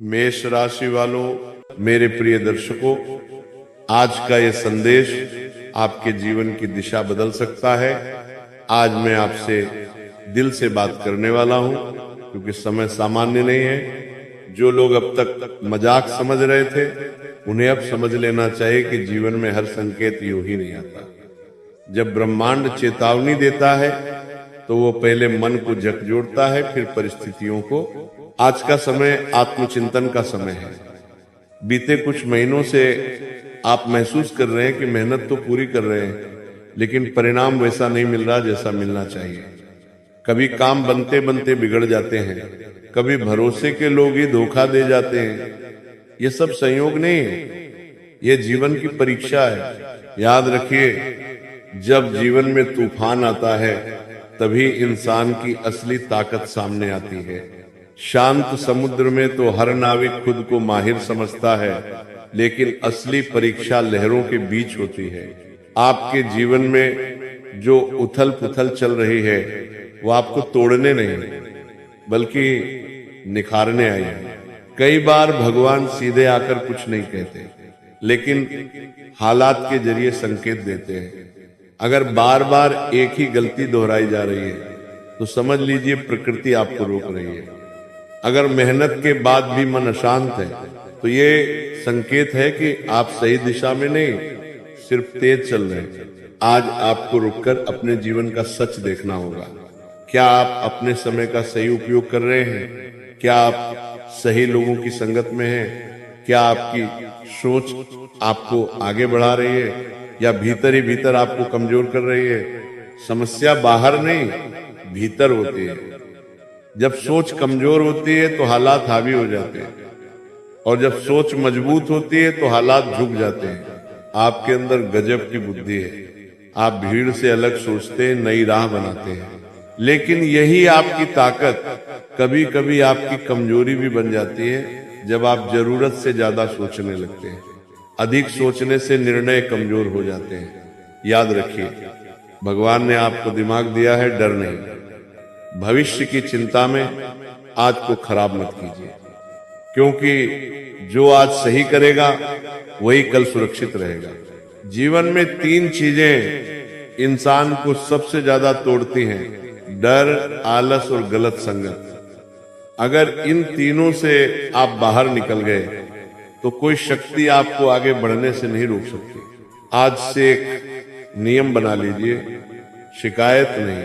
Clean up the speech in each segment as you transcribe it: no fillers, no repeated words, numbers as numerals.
मेष राशि वालों, मेरे प्रिय दर्शकों, आज का ये संदेश आपके जीवन की दिशा बदल सकता है। आज मैं आपसे दिल से बात करने वाला हूं, क्योंकि समय सामान्य नहीं है। जो लोग अब तक मजाक समझ रहे थे, उन्हें अब समझ लेना चाहिए कि जीवन में हर संकेत यूं ही नहीं आता। जब ब्रह्मांड चेतावनी देता है तो वो पहले मन को झकझोरता है, फिर परिस्थितियों को। आज का समय आत्मचिंतन का समय है। बीते कुछ महीनों से आप महसूस कर रहे हैं कि मेहनत तो पूरी कर रहे हैं, लेकिन परिणाम वैसा नहीं मिल रहा जैसा मिलना चाहिए। कभी काम बनते बनते बिगड़ जाते हैं, कभी भरोसे के लोग ही धोखा दे जाते हैं। ये सब संयोग नहीं है, ये जीवन की परीक्षा है। याद रखिए, जब जीवन में तूफान आता है तभी इंसान की असली ताकत सामने आती है। शांत समुद्र में तो हर नाविक खुद को माहिर समझता है, लेकिन असली परीक्षा लहरों के बीच होती है। आपके जीवन में जो उथल पुथल चल रही है, वो आपको तोड़ने नहीं बल्कि निखारने आई है। कई बार भगवान सीधे आकर कुछ नहीं कहते, लेकिन हालात के जरिए संकेत देते हैं। अगर बार बार एक ही गलती दोहराई जा रही है तो समझ लीजिए प्रकृति आपको रोक रही है। अगर मेहनत के बाद भी मन अशांत है तो ये संकेत है कि आप सही दिशा में नहीं, सिर्फ तेज चल रहे हैं। आज आपको रुककर अपने जीवन का सच देखना होगा। क्या आप अपने समय का सही उपयोग कर रहे हैं? क्या आप सही लोगों की संगत में हैं? क्या आपकी सोच आपको आगे बढ़ा रही है या भीतर ही भीतर आपको कमजोर कर रही है? समस्या बाहर नहीं, भीतर होती है। जब सोच कमजोर होती है तो हालात हावी हो जाते हैं, और जब सोच मजबूत होती है तो हालात झुक जाते हैं। आपके अंदर गजब की बुद्धि है। आप भीड़ से अलग सोचते हैं, नई राह बनाते हैं। लेकिन यही आपकी ताकत कभी कभी आपकी कमजोरी भी बन जाती है, जब आप जरूरत से ज्यादा सोचने लगते हैं। अधिक सोचने से निर्णय कमजोर हो जाते हैं। याद रखिए, भगवान ने आपको दिमाग दिया है, डर नहीं। भविष्य की चिंता में आज को खराब मत कीजिए, क्योंकि जो आज सही करेगा वही कल सुरक्षित रहेगा। जीवन में 3 चीजें इंसान को सबसे ज्यादा तोड़ती हैं: डर, आलस और गलत संगत। अगर इन तीनों से आप बाहर निकल गए तो कोई शक्ति आपको आगे बढ़ने से नहीं रोक सकती। आज से एक नियम बना लीजिए: शिकायत नहीं,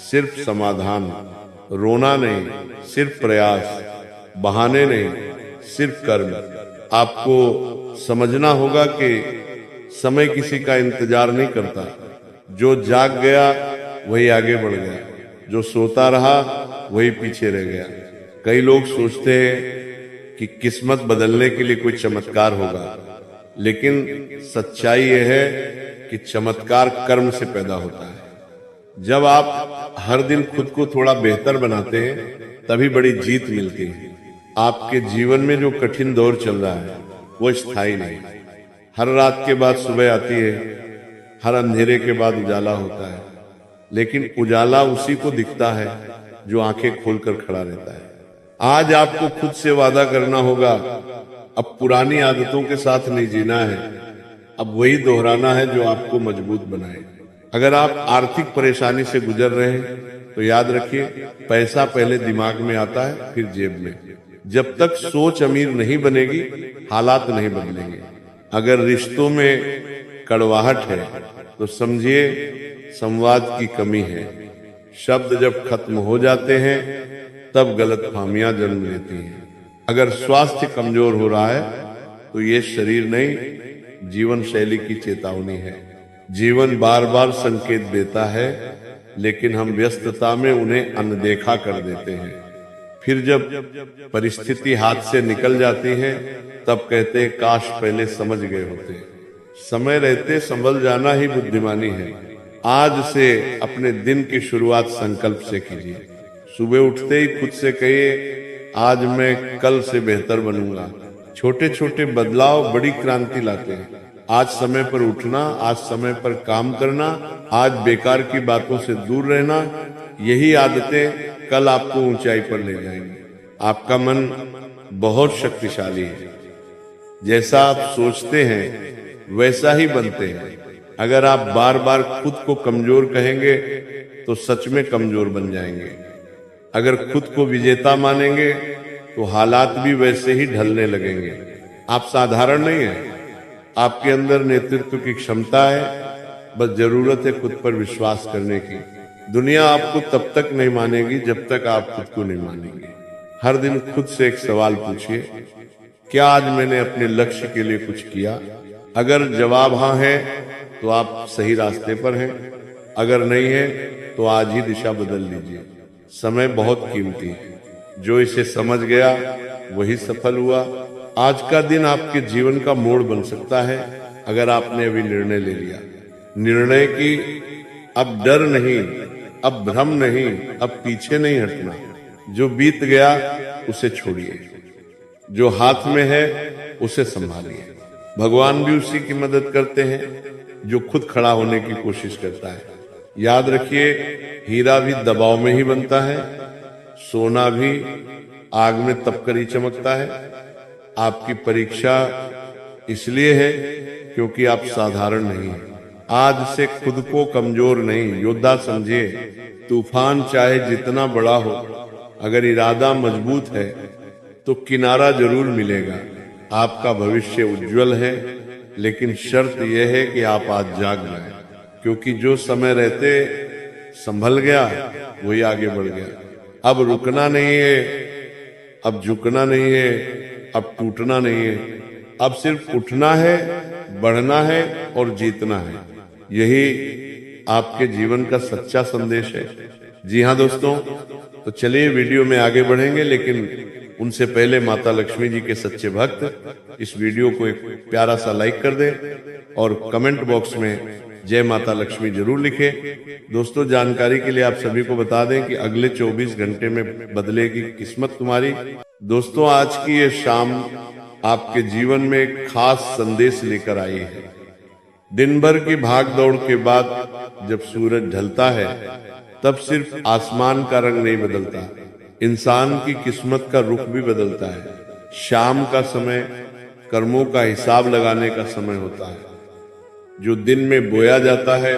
सिर्फ समाधान। रोना नहीं, सिर्फ प्रयास। बहाने नहीं, सिर्फ कर्म। आपको समझना होगा कि समय किसी का इंतजार नहीं करता। जो जाग गया वही आगे बढ़ गया, जो सोता रहा वही पीछे रह गया। कई लोग सोचते हैं कि किस्मत बदलने के लिए कोई चमत्कार होगा, लेकिन सच्चाई यह है कि चमत्कार कर्म से पैदा होता है। जब आप हर दिन खुद को थोड़ा बेहतर बनाते हैं, तभी बड़ी जीत मिलती है। आपके जीवन में जो कठिन दौर चल रहा है वो स्थायी नहीं। हर रात के बाद सुबह आती है, हर अंधेरे के बाद उजाला होता है, लेकिन उजाला उसी को दिखता है जो आंखें खोलकर खड़ा रहता है। आज आपको खुद से वादा करना होगा, अब पुरानी आदतों के साथ नहीं जीना है, अब वही दोहराना है जो आपको मजबूत बनाए। अगर आप आर्थिक परेशानी से गुजर रहे हैं तो याद रखिए, पैसा पहले दिमाग में आता है, फिर जेब में। जब तक सोच अमीर नहीं बनेगी, हालात नहीं बदलेंगे। अगर रिश्तों में कड़वाहट है तो समझिए संवाद की कमी है। शब्द जब खत्म हो जाते हैं तब गलतफहमियां जन्म लेती हैं। अगर स्वास्थ्य कमजोर हो रहा है तो ये शरीर नहीं, जीवन शैली की चेतावनी है। जीवन बार बार संकेत देता है, लेकिन हम व्यस्तता में उन्हें अनदेखा कर देते हैं। फिर जब परिस्थिति हाथ से निकल जाती है तब कहते हैं काश पहले समझ गए होते। समय रहते संभल जाना ही बुद्धिमानी है। आज से अपने दिन की शुरुआत संकल्प से कीजिए। सुबह उठते ही खुद से कहिए, आज मैं कल से बेहतर बनूंगा। छोटे छोटे बदलाव बड़ी क्रांति लाते हैं। आज समय पर उठना, आज समय पर काम करना, आज बेकार की बातों से दूर रहना, यही आदतें कल आपको ऊंचाई पर ले जाएंगी। आपका मन बहुत शक्तिशाली है। जैसा आप सोचते हैं वैसा ही बनते हैं। अगर आप बार बार खुद को कमजोर कहेंगे तो सच में कमजोर बन जाएंगे। अगर खुद को विजेता मानेंगे तो हालात भी वैसे ही ढलने लगेंगे। आप साधारण नहीं हैं, आपके अंदर नेतृत्व की क्षमता है, बस जरूरत है खुद पर विश्वास करने की। दुनिया आपको तब तक नहीं मानेगी जब तक आप खुद को नहीं मानेंगे। हर दिन खुद से एक सवाल पूछिए, क्या आज मैंने अपने लक्ष्य के लिए कुछ किया? अगर जवाब हाँ है तो आप सही रास्ते पर हैं, अगर नहीं है तो आज ही दिशा बदल लीजिए। समय बहुत कीमती है, जो इसे समझ गया वही सफल हुआ। आज का दिन आपके जीवन का मोड़ बन सकता है अगर आपने अभी निर्णय ले लिया। निर्णय की अब डर नहीं, अब भ्रम नहीं, अब पीछे नहीं हटना। जो बीत गया उसे छोड़िए, जो हाथ में है उसे संभालिए। भगवान भी उसी की मदद करते हैं जो खुद खड़ा होने की कोशिश करता है। याद रखिए, हीरा भी दबाव में ही बनता है, सोना भी आग में तपकर ही चमकता है। आपकी परीक्षा इसलिए है क्योंकि आप साधारण नहीं हैं। आज से खुद को कमजोर नहीं, योद्धा समझिए। तूफान चाहे जितना बड़ा हो, अगर इरादा मजबूत है तो किनारा जरूर मिलेगा। आपका भविष्य उज्जवल है, लेकिन शर्त यह है कि आप आज जाग जाएं, क्योंकि जो समय रहते संभल गया वही आगे बढ़ गया। अब रुकना नहीं है, अब झुकना नहीं है, अब टूटना नहीं है। अब सिर्फ उठना है, बढ़ना है और जीतना है। यही आपके जीवन का सच्चा संदेश है। जी हाँ दोस्तों, तो चलिए वीडियो में आगे बढ़ेंगे, लेकिन उनसे पहले माता लक्ष्मी जी के सच्चे भक्त इस वीडियो को एक प्यारा सा लाइक कर दें और कमेंट बॉक्स में जय माता लक्ष्मी जरूर लिखें। दोस्तों, जानकारी के लिए आप सभी को बता दें कि अगले 24 घंटे में बदलेगी किस्मत तुम्हारी। दोस्तों, आज की ये शाम आपके जीवन में एक खास संदेश लेकर आई है। दिन भर की भाग दौड़ के बाद जब सूरज ढलता है तब सिर्फ आसमान का रंग नहीं बदलता, इंसान की किस्मत का रुख भी बदलता है। शाम का समय कर्मों का हिसाब लगाने का समय होता है। जो दिन में बोया जाता है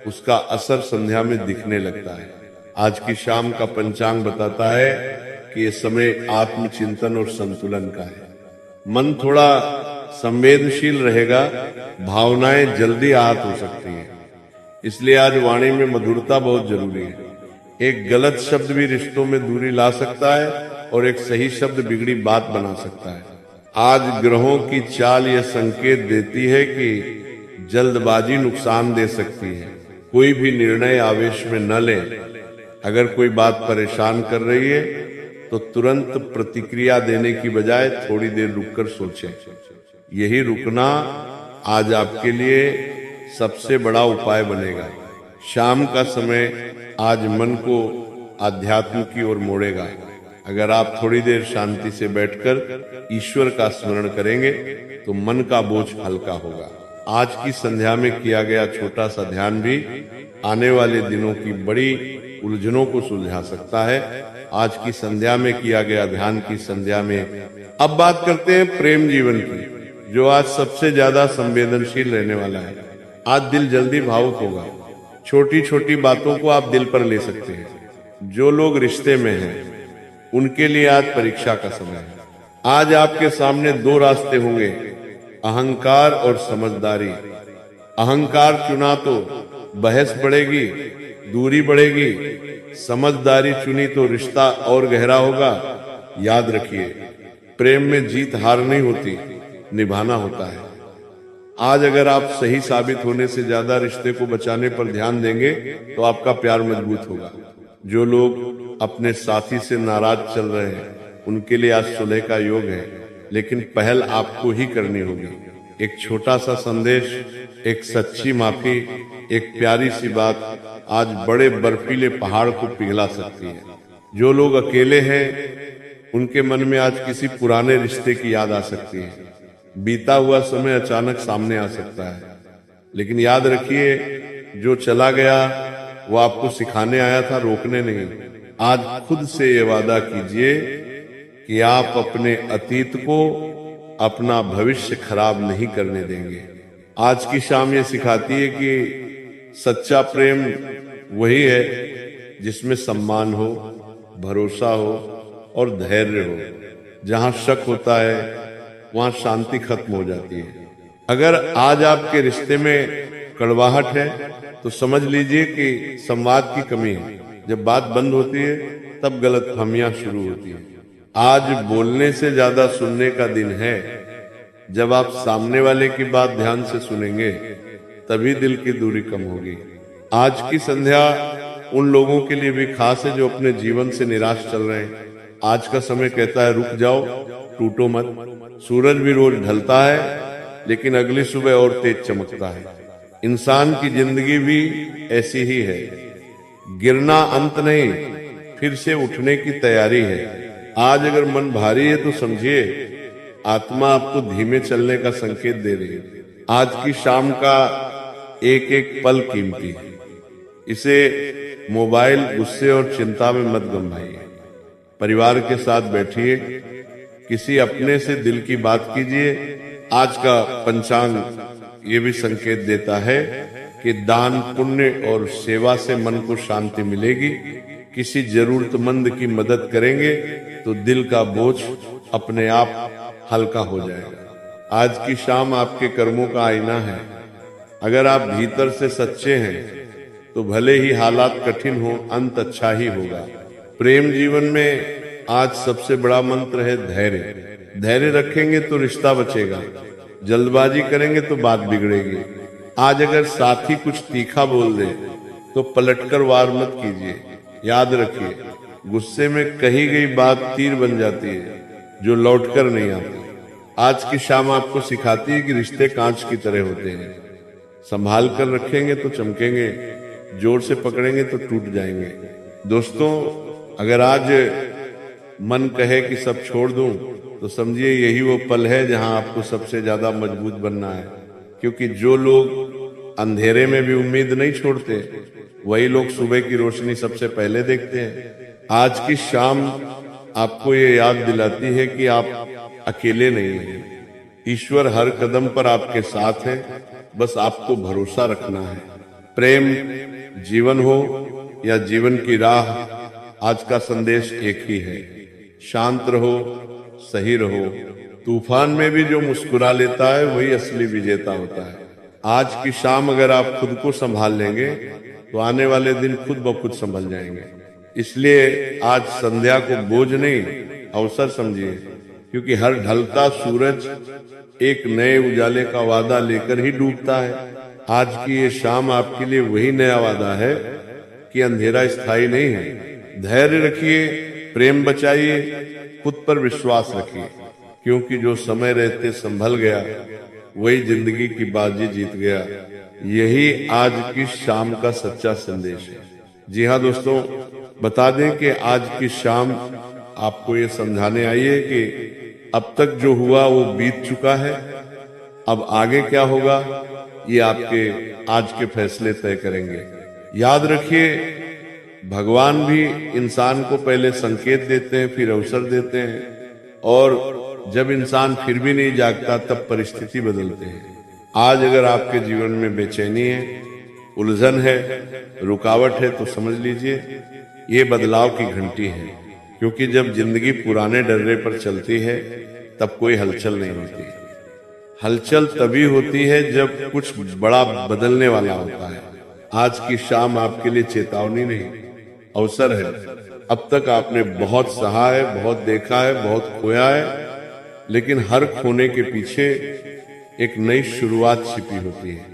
उसका असर संध्या में दिखने लगता है। आज की शाम का पंचांग बताता है कि ये समय आत्मचिंतन और संतुलन का है। मन थोड़ा संवेदनशील रहेगा, भावनाएं जल्दी आहत हो सकती हैं, इसलिए आज वाणी में मधुरता बहुत जरूरी है। एक गलत शब्द भी रिश्तों में दूरी ला सकता है और एक सही शब्द बिगड़ी बात बना सकता है। आज ग्रहों की चाल यह संकेत देती है कि जल्दबाजी नुकसान दे सकती है। कोई भी निर्णय आवेश में न ले। अगर कोई बात परेशान कर रही है तो तुरंत प्रतिक्रिया देने की बजाय थोड़ी देर रुककर सोचें। यही रुकना आज आपके लिए सबसे बड़ा उपाय बनेगा। शाम का समय आज मन को आध्यात्म की ओर मोड़ेगा। अगर आप थोड़ी देर शांति से बैठकर ईश्वर का स्मरण करेंगे तो मन का बोझ हल्का होगा। आज की संध्या में किया गया छोटा सा ध्यान भी आने वाले दिनों की बड़ी उलझनों को सुलझा सकता है। आज की संध्या में किया गया ध्यान की संध्या में अब बात करते हैं प्रेम जीवन की, जो आज सबसे ज्यादा संवेदनशील रहने वाला है। आज दिल जल्दी भावुक होगा। छोटी छोटी बातों को आप दिल पर ले सकते हैं। जो लोग रिश्ते में हैं उनके लिए आज परीक्षा का समय है। आज आपके सामने दो रास्ते होंगे, अहंकार और समझदारी। अहंकार चुना तो बहस बढ़ेगी, दूरी बढ़ेगी। समझदारी चुनी तो रिश्ता और गहरा होगा। याद रखिए, प्रेम में जीत हार नहीं होती, निभाना होता है। आज अगर आप सही साबित होने से ज्यादा रिश्ते को बचाने पर ध्यान देंगे तो आपका प्यार मजबूत होगा। जो लोग अपने साथी से नाराज चल रहे हैं उनके लिए आज सुलह का योग है, लेकिन पहल आपको ही करनी होगी। एक छोटा सा संदेश, एक सच्ची माफी, एक प्यारी सी बात आज बड़े बर्फीले पहाड़ को पिघला सकती है। जो लोग अकेले हैं उनके मन में आज किसी पुराने रिश्ते की याद आ सकती है। बीता हुआ समय अचानक सामने आ सकता है, लेकिन याद रखिए, जो चला गया वो आपको सिखाने आया था, रोकने नहीं। आज खुद से ये वादा कीजिए कि आप अपने अतीत को, अपना भविष्य खराब नहीं करने देंगे। आज की शाम ये सिखाती है कि सच्चा प्रेम वही है जिसमें सम्मान हो, भरोसा हो और धैर्य हो। जहां शक होता है वहां शांति खत्म हो जाती है। अगर आज आपके रिश्ते में कड़वाहट है तो समझ लीजिए कि संवाद की कमी है। जब बात बंद होती है तब गलतफहमियां शुरू होती है। आज बोलने से ज्यादा सुनने का दिन है। जब आप सामने वाले की बात ध्यान से सुनेंगे तभी दिल की दूरी कम होगी। आज की संध्या उन लोगों के लिए भी खास है जो अपने जीवन से निराश चल रहे हैं। आज का समय कहता है रुक जाओ, टूटो मत। सूरज भी रोज ढलता है लेकिन अगली सुबह और तेज चमकता है। इंसान की जिंदगी भी ऐसी ही है। गिरना अंत नहीं, फिर से उठने की तैयारी है। आज अगर मन भारी है तो समझिए आत्मा आपको धीमे चलने का संकेत दे रही है। आज की शाम का एक एक पल कीमती है। इसे मोबाइल, गुस्से और चिंता में मत गंवाइए। परिवार के साथ बैठिए, किसी अपने से दिल की बात कीजिए। आज का पंचांग ये भी संकेत देता है कि दान, पुण्य और सेवा से मन को शांति मिलेगी। किसी जरूरतमंद की मदद करेंगे तो दिल का बोझ अपने आप हल्का हो जाएगा। आज की शाम आपके कर्मों का आईना है। अगर आप भीतर से सच्चे हैं तो भले ही हालात कठिन हो, अंत अच्छा ही होगा। प्रेम जीवन में आज सबसे बड़ा मंत्र है धैर्य। धैर्य रखेंगे तो रिश्ता बचेगा, जल्दबाजी करेंगे तो बात बिगड़ेगी। आज अगर साथी कुछ तीखा बोल दे तो पलटकर वार मत कीजिए। याद रखिए, गुस्से में कही गई बात तीर बन जाती है जो लौटकर नहीं आती। आज की शाम आपको सिखाती है कि रिश्ते कांच की तरह होते हैं। संभाल कर रखेंगे तो चमकेंगे, जोर से पकड़ेंगे तो टूट जाएंगे। दोस्तों, अगर आज मन कहे कि सब छोड़ दूं तो समझिए यही वो पल है जहां आपको सबसे ज्यादा मजबूत बनना है। क्योंकि जो लोग अंधेरे में भी उम्मीद नहीं छोड़ते वही लोग सुबह की रोशनी सबसे पहले देखते हैं। आज की शाम आपको ये याद दिलाती है कि आप अकेले नहीं हैं। ईश्वर हर कदम पर आपके साथ है, बस आपको भरोसा रखना है। प्रेम जीवन हो या जीवन की राह, आज का संदेश एक ही है। शांत रहो, सही रहो। तूफान में भी जो मुस्कुरा लेता है वही असली विजेता होता है। आज की शाम अगर आप खुद को संभाल लेंगे तो आने वाले दिन खुद ब खुद संभल जाएंगे। इसलिए आज संध्या को बोझ नहीं, अवसर समझिए। क्योंकि हर ढलता सूरज एक नए उजाले का वादा लेकर ही डूबता है। आज की ये शाम आपके लिए वही नया वादा है कि अंधेरा स्थायी नहीं है। धैर्य रखिए, प्रेम बचाइए, खुद पर विश्वास रखिए। क्योंकि जो समय रहते संभल गया वही जिंदगी की बाजी जीत गया। यही आज की शाम का सच्चा संदेश है। जी हाँ दोस्तों, बता दें कि आज की शाम आपको ये समझाने आई है कि अब तक जो हुआ वो बीत चुका है। अब आगे क्या होगा ये आपके आज के फैसले तय करेंगे। याद रखिए, भगवान भी इंसान को पहले संकेत देते हैं, फिर अवसर देते हैं, और जब इंसान फिर भी नहीं जागता तब परिस्थिति बदलते हैं। आज अगर आपके जीवन में बेचैनी है, उलझन है, रुकावट है तो समझ लीजिए ये बदलाव की घंटी है। क्योंकि जब जिंदगी पुराने डर्रे पर चलती है तब कोई हलचल नहीं होती। हलचल तभी होती है जब कुछ बड़ा बदलने वाला होता है। आज की शाम आपके लिए चेतावनी नहीं, अवसर है। अब तक आपने बहुत सहा है, बहुत देखा है, बहुत खोया है, लेकिन हर खोने के पीछे एक नई शुरुआत छिपी होती है।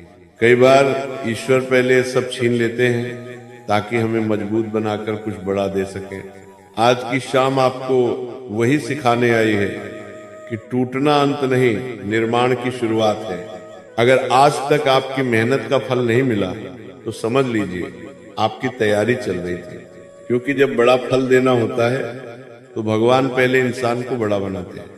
कई बार ईश्वर पहले सब छीन लेते हैं ताकि हमें मजबूत बनाकर कुछ बड़ा दे सके। आज की शाम आपको वही सिखाने आई है कि टूटना अंत नहीं, निर्माण की शुरुआत है। अगर आज तक आपकी मेहनत का फल नहीं मिला तो समझ लीजिए आपकी तैयारी चल रही थी। क्योंकि जब बड़ा फल देना होता है तो भगवान पहले इंसान को बड़ा बनाते हैं।